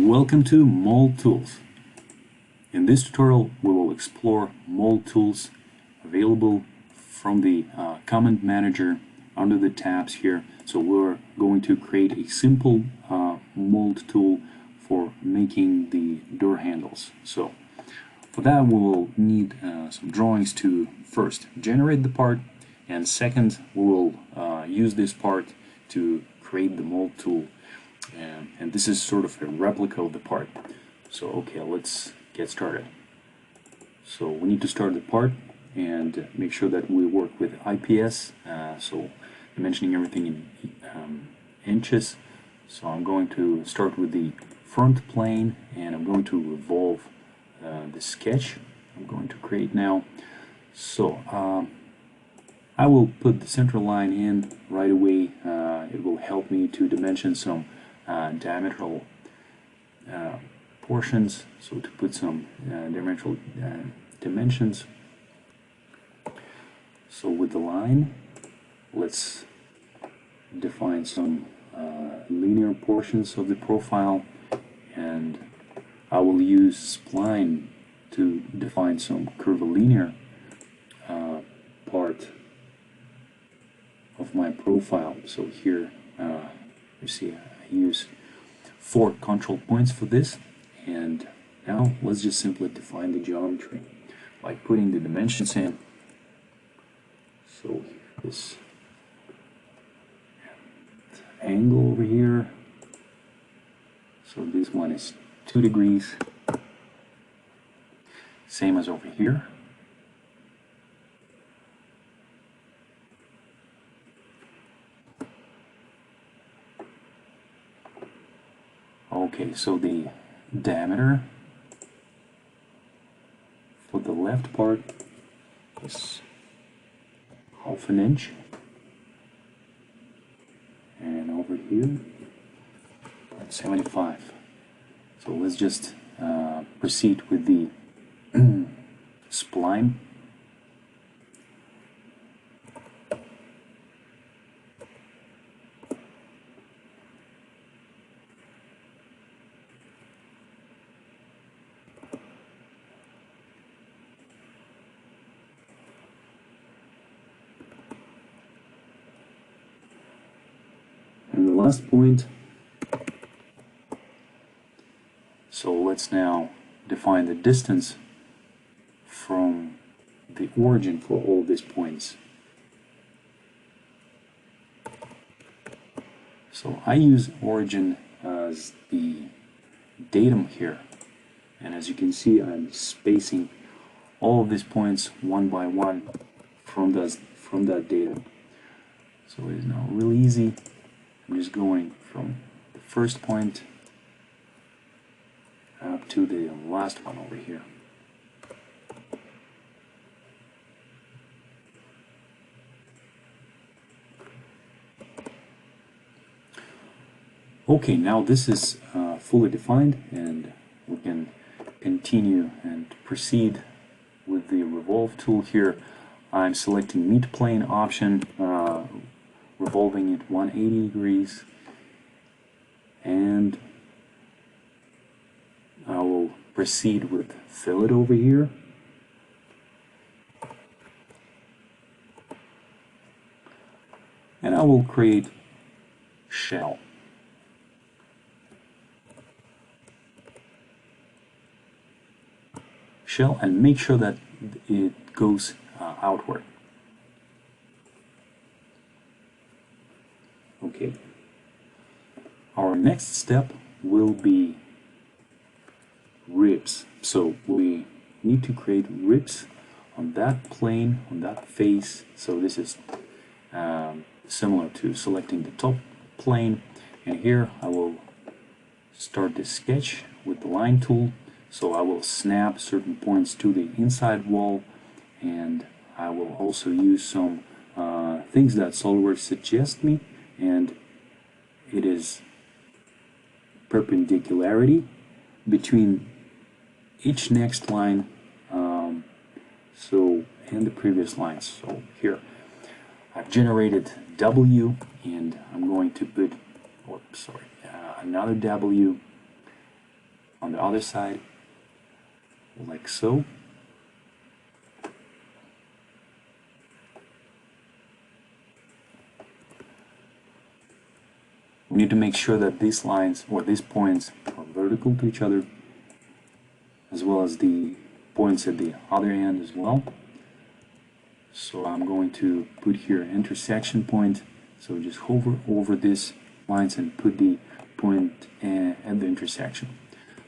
Welcome to Mold Tools. In this tutorial we will explore mold tools available from the command manager under the tabs here. So we're going to create a simple mold tool for making the door handles. So for that we will need some drawings to first generate the part, and second we will use this part to create the mold tool. And this is sort of a replica of the part. So okay, let's get started. So we need to start the part and make sure that we work with IPS, so dimensioning everything in inches. So I'm going to start with the front plane and I'm going to revolve the sketch I'm going to create now. So I will put the center line in right away. It will help me to dimension some diametral portions, so to put some dimensional dimensions. So with the line, let's define some linear portions of the profile, and I will use spline to define some curvilinear part of my profile. So here you see I use 4 control points for this, and now let's just simply define the geometry by putting the dimensions in. So this angle over here, so this one is 2 degrees, same as over here. Okay, so the diameter for the left part is 1/2 inch, and over here 75. So let's just proceed with the spline. And the last point, so let's now define the distance from the origin for all these points. So I use origin as the datum here, and as you can see I'm spacing all of these points one by one from that datum. So it is now really easy. I'm just going from the first point up to the last one over here. Okay, now this is fully defined, and we can continue and proceed with the revolve tool here. I'm selecting mid plane option, revolving it 180 degrees, and I will proceed with fillet over here. And I will create shell. Shell, and make sure that it goes outward. Okay. Our next step will be ribs. So we need to create ribs on that plane, on that face. So this is similar to selecting the top plane, and here I will start the sketch with the line tool. So I will snap certain points to the inside wall, and I will also use some things that SolidWorks suggests me, and it is perpendicularity between each next line and the previous lines. So here I've generated W, and I'm going to put another W on the other side, like so. We need to make sure that these lines or these points are vertical to each other, as well as the points at the other end as well. So I'm going to put here intersection point. So just hover over these lines and put the point at the intersection.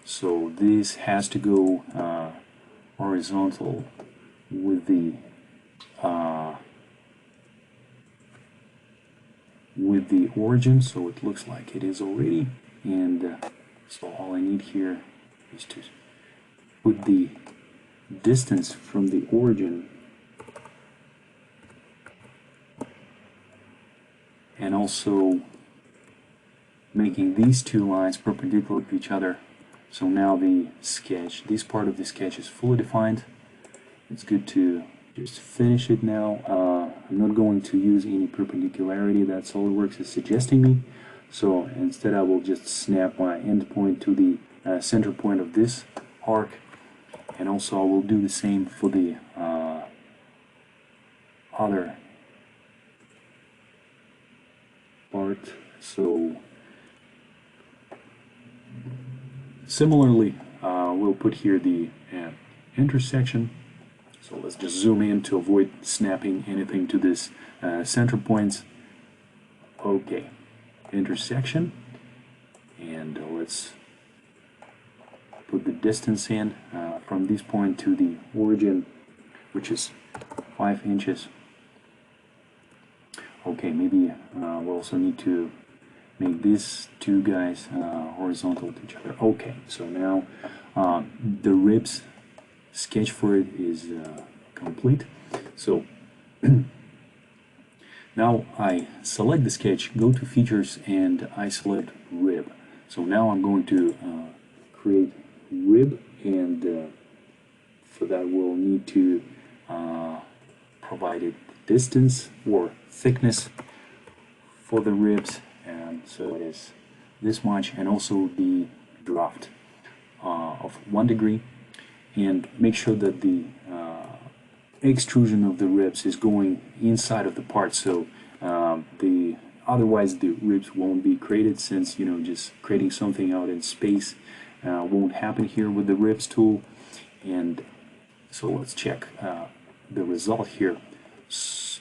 So this has to go horizontal with the origin, so it looks like it is already. And so all I need here is to put the distance from the origin and also making these two lines perpendicular to each other. So now the sketch, this part of the sketch is fully defined. It's good to just finish it now. I'm not going to use any perpendicularity that SolidWorks is suggesting me. So instead I will just snap my endpoint to the center point of this arc. And also I will do the same for the other part. So similarly, we'll put here the intersection. So let's just zoom in to avoid snapping anything to this center points. Okay, intersection, and let's put the distance in from this point to the origin, which is 5 inches. Okay, maybe we'll also need to make these two guys horizontal to each other. Okay, so now the ribs sketch for it is complete. So now I select the sketch, go to features, and I select rib. So now I'm going to create rib, and for that we'll need to provide it distance or thickness for the ribs, and so it is this much, and also the draft of 1 degree, and make sure that the extrusion of the ribs is going inside of the part, so otherwise the ribs won't be created, since just creating something out in space won't happen here with the ribs tool. And so let's check the result here.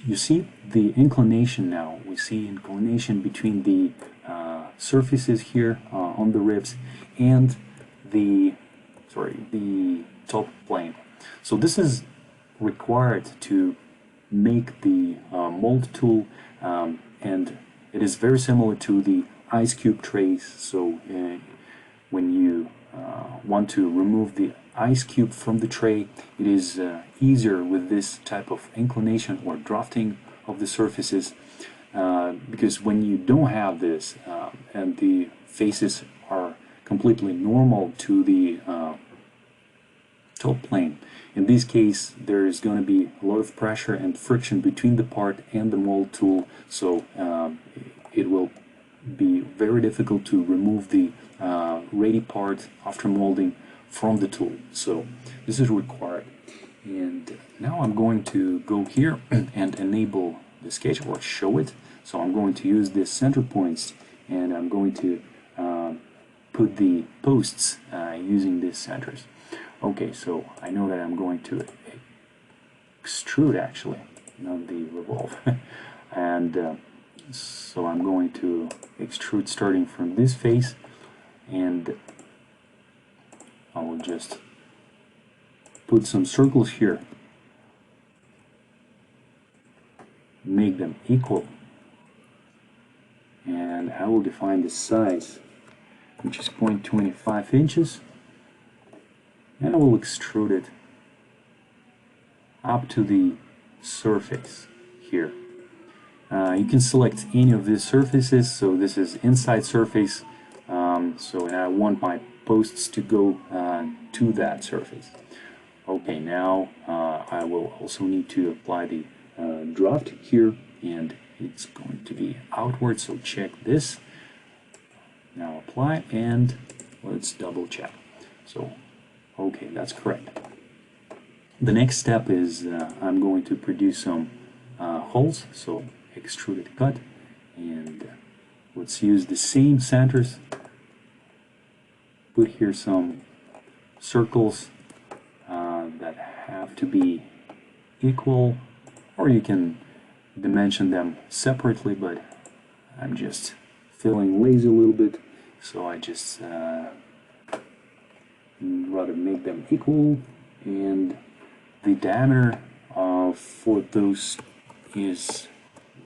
You see the inclination now. We see inclination between the surfaces here on the ribs and the top plane. So this is required to make the mold tool, and it is very similar to the ice cube trays. So when you want to remove the ice cube from the tray, it is easier with this type of inclination or drafting of the surfaces, because when you don't have this and the faces are completely normal to the top plane, in this case there is going to be a lot of pressure and friction between the part and the mold tool, so it will be very difficult to remove the ready part after molding from the tool. So this is required. And now I'm going to go here and enable the sketch, or show it. So I'm going to use the center points, and I'm going to put the posts using these centers. Okay, so I know that I'm going to extrude, actually, not the revolve. And so I'm going to extrude starting from this face, and I will just put some circles here, make them equal, and I will define the size, which is 0.25 inches, and I will extrude it up to the surface here. You can select any of these surfaces, so this is inside surface, and I want my posts to go to that surface. Okay, now I will also need to apply the draft here, and it's going to be outward, so check this. Now apply, and let's double check. So, okay, that's correct. The next step is I'm going to produce some holes, so extruded cut, and let's use the same centers. Put here some circles that have to be equal, or you can dimension them separately, but I'm just feeling lazy a little bit, so I just rather make them equal. And the diameter for those is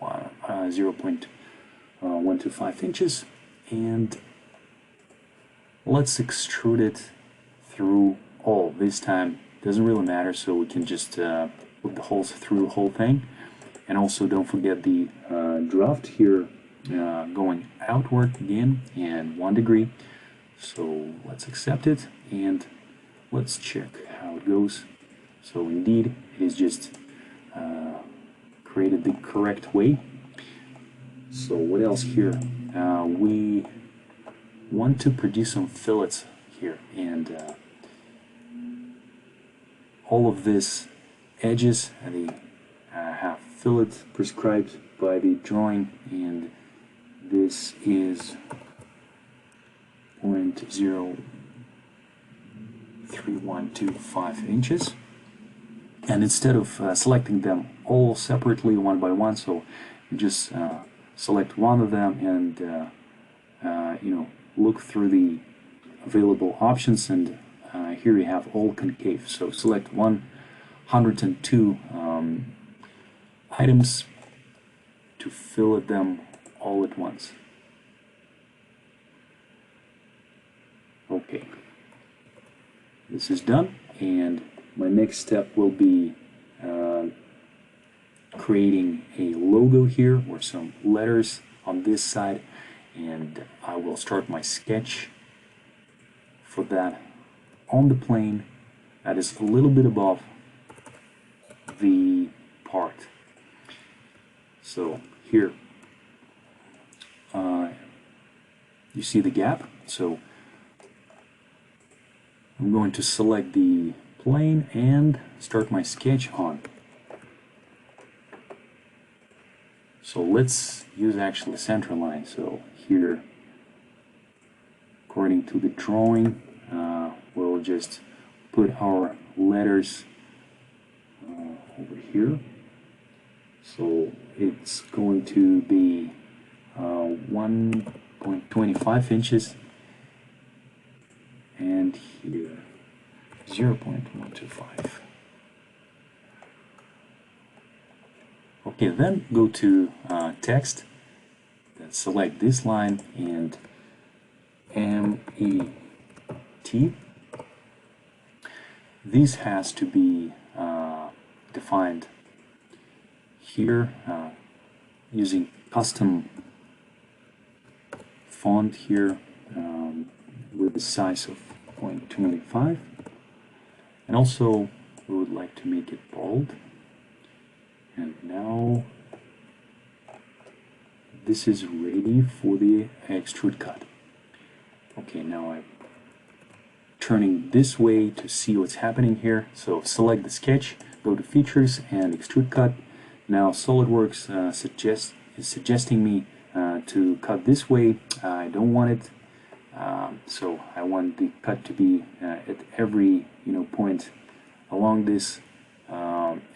0.125 inches, and let's extrude it through all. This time doesn't really matter, so we can just put the holes through the whole thing. And also don't forget the draft here going outward again and 1 degree. So let's accept it and let's check how it goes. So indeed it is just created the correct way. So what else here? We want to produce some fillets here, and all of this edges they have fillet prescribed by the drawing, and this is 0.03125 inches. And instead of selecting them all separately one by one, so you just select one of them and look through the available options, and here you have all concave. So select 102 items to fillet them all at once. Okay, this is done, and my next step will be creating a logo here or some letters on this side, and I will start my sketch for that on the plane that is a little bit above the part. So here you see the gap, so I'm going to select the plane and start my sketch on. So let's use actually the center line. So here, according to the drawing, we'll just put our letters over here. So it's going to be 1.25 inches, and here 0.125. Okay, then go to text, then select this line and MET. This has to be defined here using custom font here with the size of 0.25, and also we would like to make it bold. And now this is ready for the extrude cut. Okay, now I'm turning this way to see what's happening here. So select the sketch, go to features and extrude cut. Now SolidWorks is suggesting me to cut this way. I don't want it, so I want the cut to be at every point along this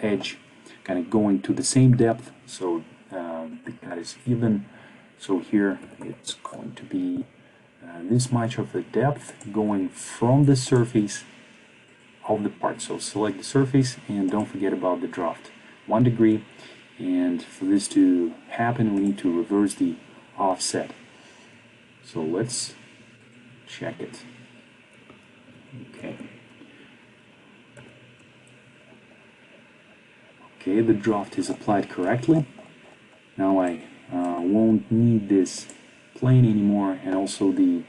edge, kind of going to the same depth, so the cut is even. So here it's going to be this much of the depth going from the surface of the part. So select the surface and don't forget about the draft, 1 degree. And for this to happen, we need to reverse the offset. So let's check it. Okay. Okay, the draft is applied correctly. Now I won't need this plane anymore, and also the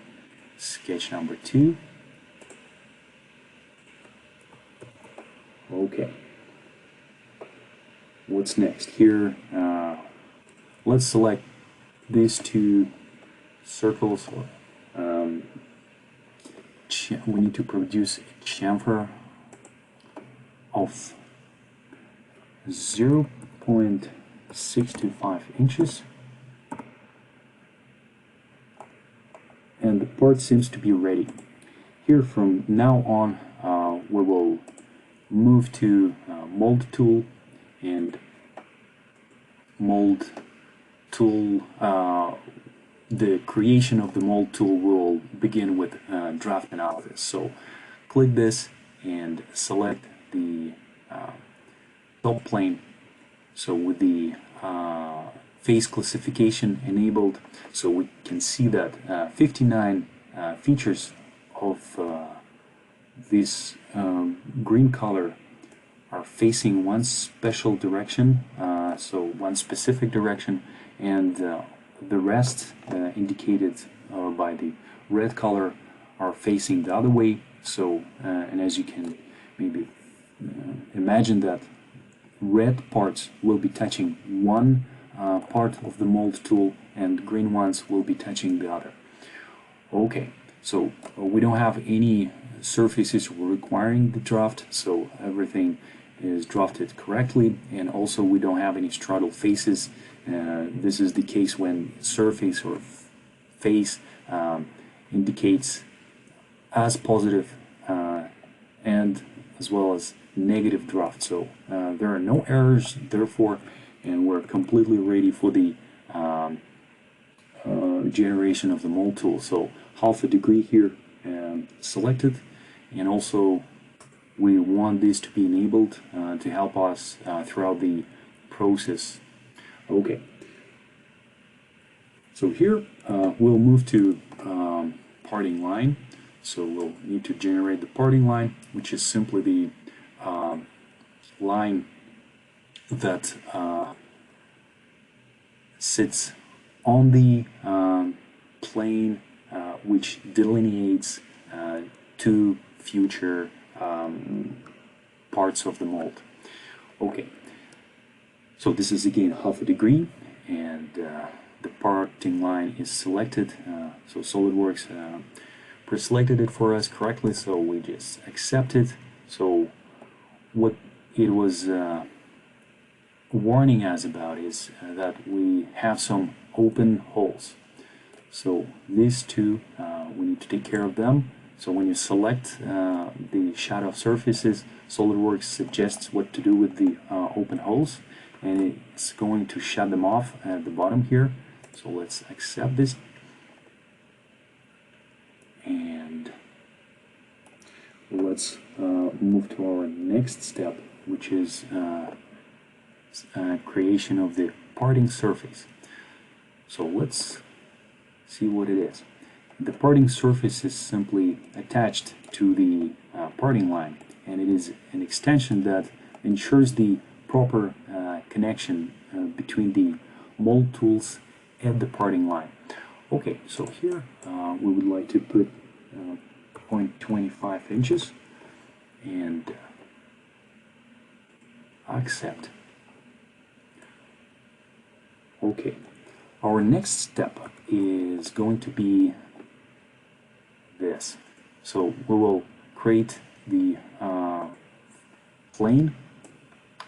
sketch number 2. Okay. What's next? Here, let's select these 2 circles, or we need to produce a chamfer of 0.625 inches, and the part seems to be ready. Here from now on we will move to mold tool, and mold tool, the creation of the mold tool will begin with draft analysis. So click this and select the top plane. So with the face classification enabled, so we can see that 59 features of this green color are facing one special direction, so one specific direction, and the rest indicated by the red color are facing the other way. So and as you can maybe imagine, that red parts will be touching one part of the mold tool and green ones will be touching the other. Okay, so we don't have any surfaces requiring the draft, so everything is drafted correctly, and also we don't have any straddle faces. This is the case when surface or face indicates as positive and as well as negative draft. So there are no errors, therefore, and we're completely ready for the generation of the mold tool. So half a degree here selected, and also we want this to be enabled to help us throughout the process. Okay, so here we'll move to parting line. So we'll need to generate the parting line, which is simply the line that sits on the plane which delineates two future parts of the mold. Okay, so this is again half a degree, and the parting line is selected. So SolidWorks pre-selected it for us correctly, so we just accept it. So what it was warning us about is that we have some open holes. So these two, we need to take care of them. So when you select the shadow surfaces, SolidWorks suggests what to do with the open holes, and it's going to shut them off at the bottom here. So let's accept this, and let's move to our next step, which is creation of the parting surface. So let's see what it is. The parting surface is simply attached to the parting line, and it is an extension that ensures the proper connection between the mold tools and the parting line. Okay, so here we would like to put 0.25 inches and accept. Okay, our next step is going to be this. So we will create the plane.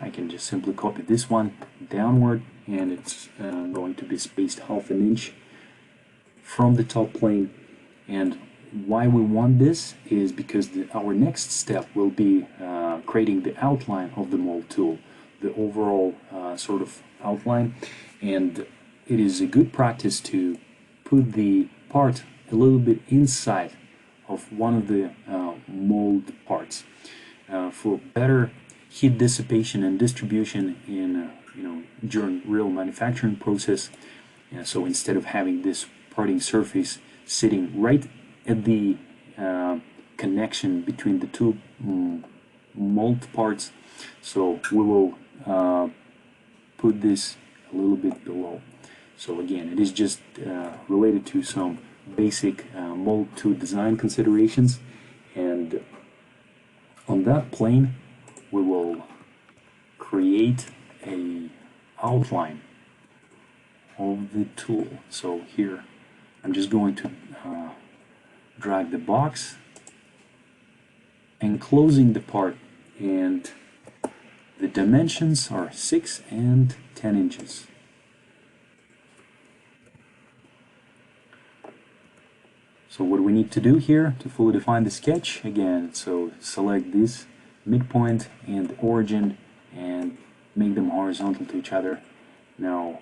I can just simply copy this one downward, and it's going to be spaced half an inch from the top plane. And why we want this is because our next step will be creating the outline of the mold tool, the overall sort of outline, and it is a good practice to put the part a little bit inside of one of the mold parts for better heat dissipation and distribution in during real manufacturing process. So instead of having this parting surface sitting right at the connection between the two mold parts, so we will put this a little bit below. So again, it is just related to some basic mold tool design considerations, and on that plane we will create a outline of the tool. So here I'm just going to drag the box enclosing the part, and the dimensions are 6 and 10 inches. So what we need to do here to fully define the sketch, again, so select this midpoint and the origin and make them horizontal to each other. Now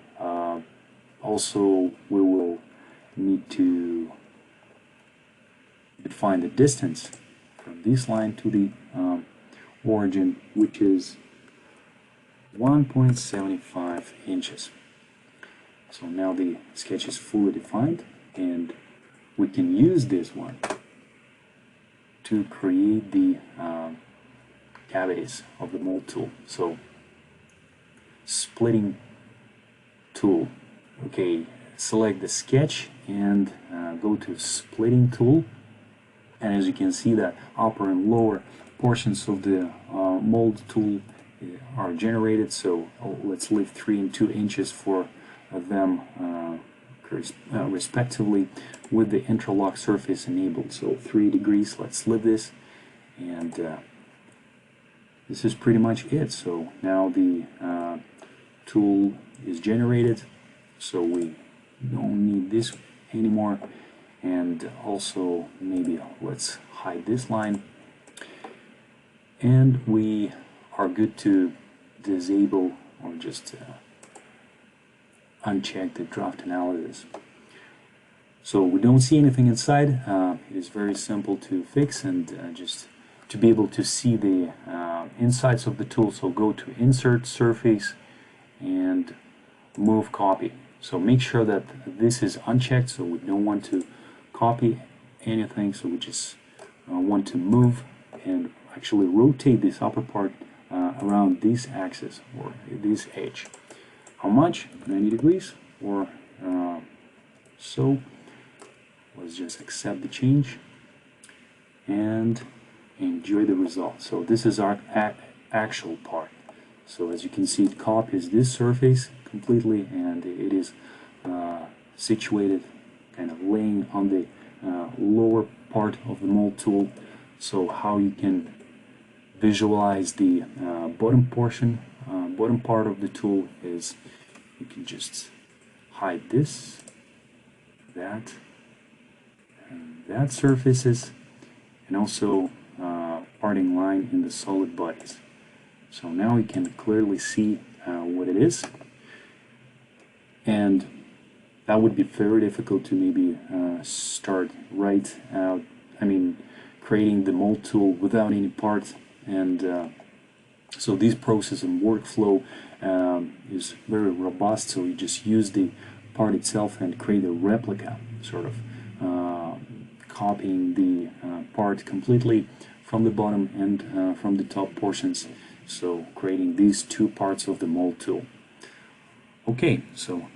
also we will need to define the distance from this line to the origin, which is 1.75 inches. So now the sketch is fully defined, and we can use this one to create the cavities of the mold tool. So splitting tool, okay, select the sketch and go to splitting tool, and as you can see that upper and lower portions of the mold tool are generated. So let's leave 3 and 2 inches for them respectively, with the interlock surface enabled. So 3 degrees, let's leave this, and this is pretty much it. So now the tool is generated, so we don't need this anymore. And also maybe let's hide this line, and we are good to disable or just uncheck the draft analysis. So we don't see anything inside. It is very simple to fix, and just to be able to see the insides of the tool, so go to Insert Surface and Move Copy. So make sure that this is unchecked, so we don't want to copy anything, so we just want to move and actually rotate this upper part around this axis or this edge. How much? 90 degrees or so. Let's just accept the change and enjoy the result. So this is our actual part. So as you can see, it copies this surface completely, and it is situated, kind of laying on the lower part of the mold tool. So how you can visualize the bottom portion, bottom part of the tool is you can just hide this, that, and that surfaces, and also parting line in the solid bodies. So now you can clearly see what it is, and that would be very difficult to maybe start right out, creating the mold tool without any parts. And so this process and workflow is very robust, so you just use the part itself and create a replica, sort of copying the part completely from the bottom and from the top portions, so creating these two parts of the mold tool. Okay, so